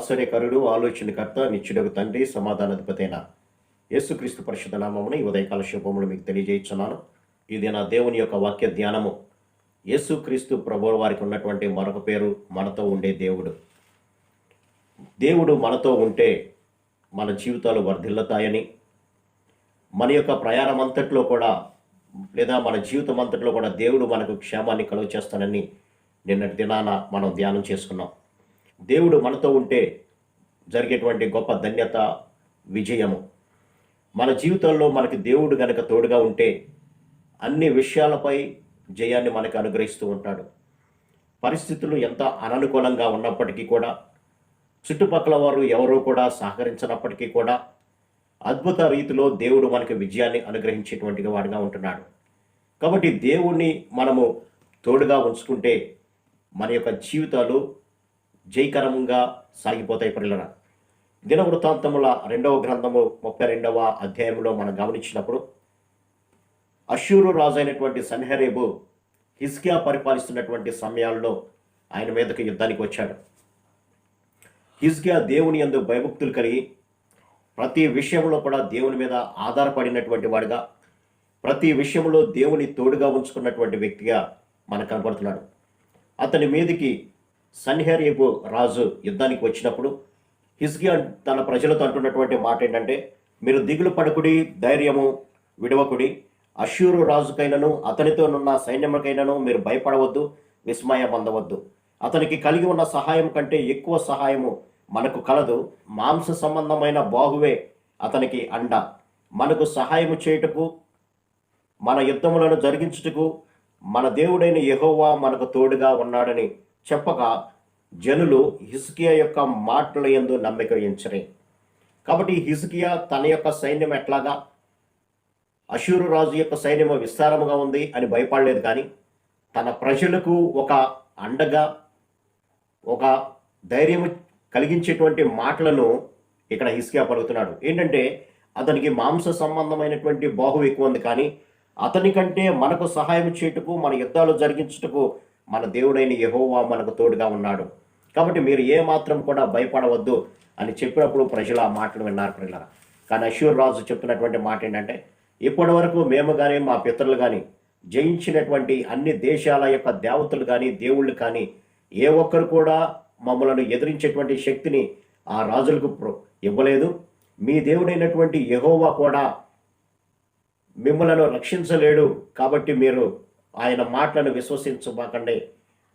ఆశ్చర్యకరుడు, ఆలోచనకర్త, నిత్యుడగు తండ్రి, సమాధానాధిపతి అయిన యేసుక్రీస్తు పరిశుద్ధ నామమున ఈ ఉదయకాల శుభములు మీకు తెలియజేస్తున్నాను. ఇది నా దేవుని యొక్క వాక్య ధ్యానము. యేసుక్రీస్తు ప్రభువు వారికి ఉన్నటువంటి మరొక పేరు మనతో ఉండే దేవుడు. దేవుడు మనతో ఉంటే మన జీవితాలు వర్ధిల్లుతాయని, మన యొక్క ప్రయాణం అంతట్లో కూడా లేదా మన జీవితం అంతట్లో కూడా దేవుడు మనకు క్షేమాన్ని కలుగ చేస్తానని నిన్నటి దినాన మనం ధ్యానం చేసుకున్నాం. దేవుడు మనతో ఉంటే జరిగేటువంటి గొప్ప ధన్యత, విజయము. మన జీవితంలో మనకి దేవుడు గనక తోడుగా ఉంటే అన్ని విషయాలపై జయాన్ని మనకు అనుగ్రహిస్తూ ఉంటాడు. పరిస్థితులు ఎంత అననుకూలంగా ఉన్నప్పటికీ కూడా, చుట్టుపక్కల వారు ఎవరూ కూడా సహకరించినప్పటికీ కూడా అద్భుత రీతిలో దేవుడు మనకి విజయాన్ని అనుగ్రహించేటువంటి వాడిగా ఉంటున్నాడు. కాబట్టి దేవుణ్ణి మనము తోడుగా ఉంచుకుంటే మన యొక్క జీవితాలు జయకరంగా సాగిపోతాయి. పిల్లల దినవృత్తాంతముల 2వ గ్రంథము 32వ అధ్యాయంలో మనం గమనించినప్పుడు, అష్షూరు రాజు అయినటువంటి సన్హెరీబు హిజ్కియా పరిపాలిస్తున్నటువంటి సమయాల్లో ఆయన మీదకి యుద్ధానికి వచ్చాడు. హిజ్కియా దేవుని యందు భయభక్తులు కలిగి ప్రతి విషయంలో కూడా దేవుని మీద ఆధారపడినటువంటి వాడిగా, ప్రతి విషయంలో దేవుని తోడుగా ఉంచుకున్నటువంటి వ్యక్తిగా మనకు కనపడుతున్నాడు. అతని మీదకి సన్హెరీబు రాజు యుద్ధానికి వచ్చినప్పుడు హిజ్కియా తన ప్రజలతో అంటున్నటువంటి మాట ఏంటంటే, మీరు దిగులు పడకుడి, ధైర్యము విడవకుడి. అష్షూరు రాజుకైనను అతనితోనున్న సైన్యముకైనను మీరు భయపడవద్దు, విస్మయం పొందవద్దు. అతనికి కలిగి ఉన్న సహాయం కంటే ఎక్కువ సహాయము మనకు కలదు. మాంస సంబంధమైన బాహువే అతనికి అండ. మనకు సహాయము చేయుటకు, మన యుద్ధములను జరిగించుటకు మన దేవుడైన యెహోవా మనకు తోడుగా ఉన్నాడని చెప్పగా జనులు హిజ్కియా యొక్క మాటల యందు నమ్మిక ఉంచరే. కాబట్టి హిజ్కియా తన యొక్క సైన్యం ఎట్లాగా అష్షూరు రాజు యొక్క సైన్యము విస్తారముగా ఉంది అని భయపడలేదు, కానీ తన ప్రజలకు ఒక అండగా, ఒక ధైర్యం కలిగించేటువంటి మాటలను ఇక్కడ హిజ్కియా పలుకుతున్నాడు. ఏంటంటే, అతనికి మాంస సంబంధమైనటువంటి బాహు ఎక్కువ ఉంది, కానీ అతని కంటే మనకు సహాయం చేయుటకు, మన యుద్ధాలు జరిగించుటకు మన దేవుడైన యెహోవా మనకు తోడుగా ఉన్నాడు. కాబట్టి మీరు ఏమాత్రం కూడా భయపడవద్దు అని చెప్పినప్పుడు ప్రజలు ఆ మాటలు విన్నారు పిల్లల. కానీ అష్షూరు రాజు చెప్తున్నటువంటి మాట ఏంటంటే, ఇప్పటి వరకు మేము కానీ మా పితరులు కానీ జయించినటువంటి అన్ని దేశాల యొక్క దేవతలు కానీ దేవుళ్ళు కానీ ఏ ఒక్కరు కూడా మమ్మలను ఎదిరించేటువంటి శక్తిని ఆ రాజులకు ఇవ్వలేదు. మీ దేవుడైనటువంటి యెహోవా కూడా మిమ్మలను రక్షించలేడు. కాబట్టి మీరు ఆయన మాటలను విశ్వసించబాకండి.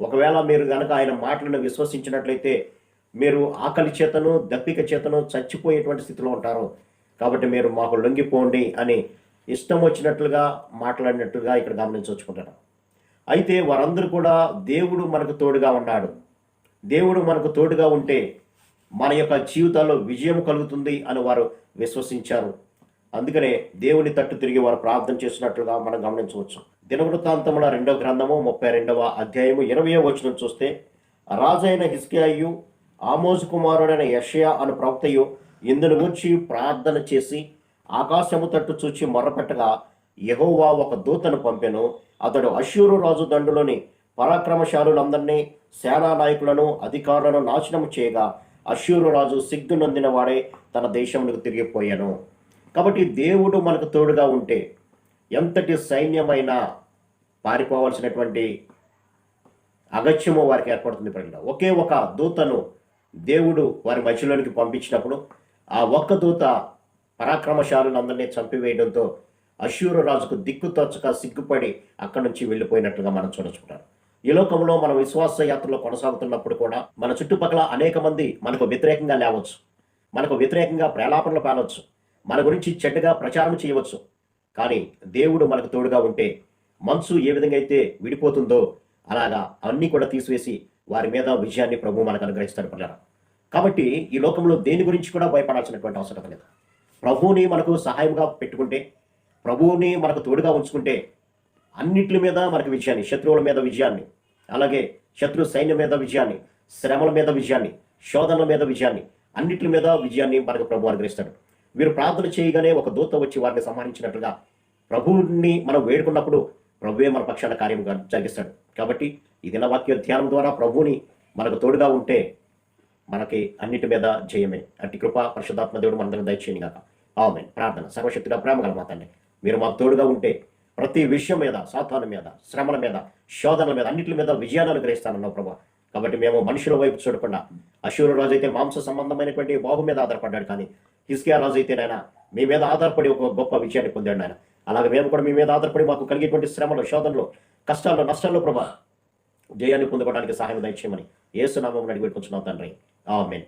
ఒకవేళ మీరు కనుక ఆయన మాటలను విశ్వసించినట్లయితే మీరు ఆకలి చేతను, దప్పిక చేతను చచ్చిపోయేటువంటి స్థితిలో ఉంటారు. కాబట్టి మీరు మాకు లొంగిపోండి అని ఇష్టం వచ్చినట్లుగా మాట్లాడినట్లుగా ఇక్కడ గమనించవచ్చుకుంటారు. అయితే వారందరూ కూడా దేవుడు మనకు తోడుగా ఉన్నాడు, దేవుడు మనకు తోడుగా ఉంటే మన యొక్క జీవితాల్లో విజయం కలుగుతుంది అని వారు విశ్వసించారు. అందుకనే దేవుని తట్టు తిరిగి వారు ప్రార్థన చేసినట్లుగా మనం గమనించవచ్చు. దినవృత్తాంతముల 2వ గ్రంథము 32వ అధ్యాయము 20వ వచనం చూస్తే, రాజైన హిజ్కియాయు ఆమోజు కుమారుడైన యెషయా అను ప్రవక్తయు ఇందును గురించి ప్రార్థన చేసి ఆకాశము తట్టు చూచి మొర్రపెట్టగా యెహోవా ఒక దూతను పంపెను. అతడు అష్షూరు రాజు దండులోని పరాక్రమశాలులందరినీ, సేనా నాయకులను, అధికారులను నాశనము చేయగా అష్షూరు రాజు సిగ్గు నొందిన వాడే తన దేశములకు తిరిగిపోయాను. కాబట్టి దేవుడు మనకు తోడుగా ఉంటే ఎంతటి సైన్యమైనా పారిపోవాల్సినటువంటి అగత్యము వారికి ఏర్పడుతుంది. ప్రజలు ఒకే ఒక దూతను దేవుడు వారి మధ్యలోనికి పంపించినప్పుడు ఆ ఒక్క దూత పరాక్రమశాలులందరినీ చంపివేయడంతో అష్షూరు రాజుకు దిక్కు తోచక సిగ్గుపడి అక్కడి నుంచి వెళ్ళిపోయినట్లుగా మనం చూడొచ్చుకుంటారు. ఈ లోకంలో మనం విశ్వాస యాత్రలో కొనసాగుతున్నప్పుడు కూడా మన చుట్టుపక్కల అనేక మంది మనకు వ్యతిరేకంగా లేవచ్చు, మనకు వ్యతిరేకంగా ప్రేలాపనలు పాలవచ్చు, మన గురించి చెడ్డగా ప్రచారం చేయవచ్చు. కానీ దేవుడు మనకు తోడుగా ఉంటే మనసు ఏ విధంగా అయితే విడిపోతుందో అలాగా అన్నీ కూడా తీసివేసి వారి మీద విజయాన్ని ప్రభు మనకు అనుగ్రహిస్తాడు పిల్లరా. కాబట్టి ఈ లోకంలో దేని గురించి కూడా భయపడాల్సినటువంటి అవసరం లేదు. ప్రభువుని మనకు సహాయంగా పెట్టుకుంటే, ప్రభువుని మనకు తోడుగా ఉంచుకుంటే అన్నిటి మీద మనకు విజయాన్ని, శత్రువుల మీద విజయాన్ని, అలాగే శత్రు సైన్యం మీద విజయాన్ని, శ్రమల మీద విజయాన్ని, శోధనల మీద విజయాన్ని, అన్నిటి మీద విజయాన్ని మనకు ప్రభు అనుగ్రహిస్తాడు. వీరు ప్రార్థన చేయగానే ఒక దూత వచ్చి వారిని సంహరించినట్లుగా ప్రభువుని మనం వేడుకున్నప్పుడు ప్రభువే మన పక్షాన కార్యం జరిగిస్తాడు. కాబట్టి ఈ దిన వాక్య ధ్యానం ద్వారా ప్రభువుని మనకు తోడుగా ఉంటే మనకి అన్నిటి మీద జయమే. అట్టి కృప పరిశుద్ధాత్మ దేవుడు మనందరం దయచేయను గాక. ఆమేన్. ప్రార్థన. సర్వశక్తుడా ప్రేమ గల మా తండ్రి, మీరు మాకు తోడుగా ఉంటే ప్రతి విషయం మీద, సాతాను మీద, శ్రమల మీద, శోధనల మీద, అన్నిటి మీద విజయాన్ని అనుగ్రహిస్తానన్నావు ప్రభా. కాబట్టి మేము మనుషుల వైపు చూడకుండా, అశూరు రాజు అయితే మాంస సంబంధమైనటువంటి బాహు మీద ఆధారపడ్డాడు, కానీ హిజ్కియా రాజు అయితే నాయన మీ మీద ఆధారపడి ఒక గొప్ప విజయాన్ని పొందాడు నాయన. అలాగే మేము కూడా మీ మీద ఆధారపడి మాకు కలిగేటువంటి శ్రమలు, శోధనలు, కష్టాల్లో, నష్టాల్లో ప్రభా జయాన్ని పొందుకోవడానికి సహాయం దయచేయమని యేసు నామమున అడిగి పెట్టుకుంటున్నాం తండ్రి. ఆమేన్.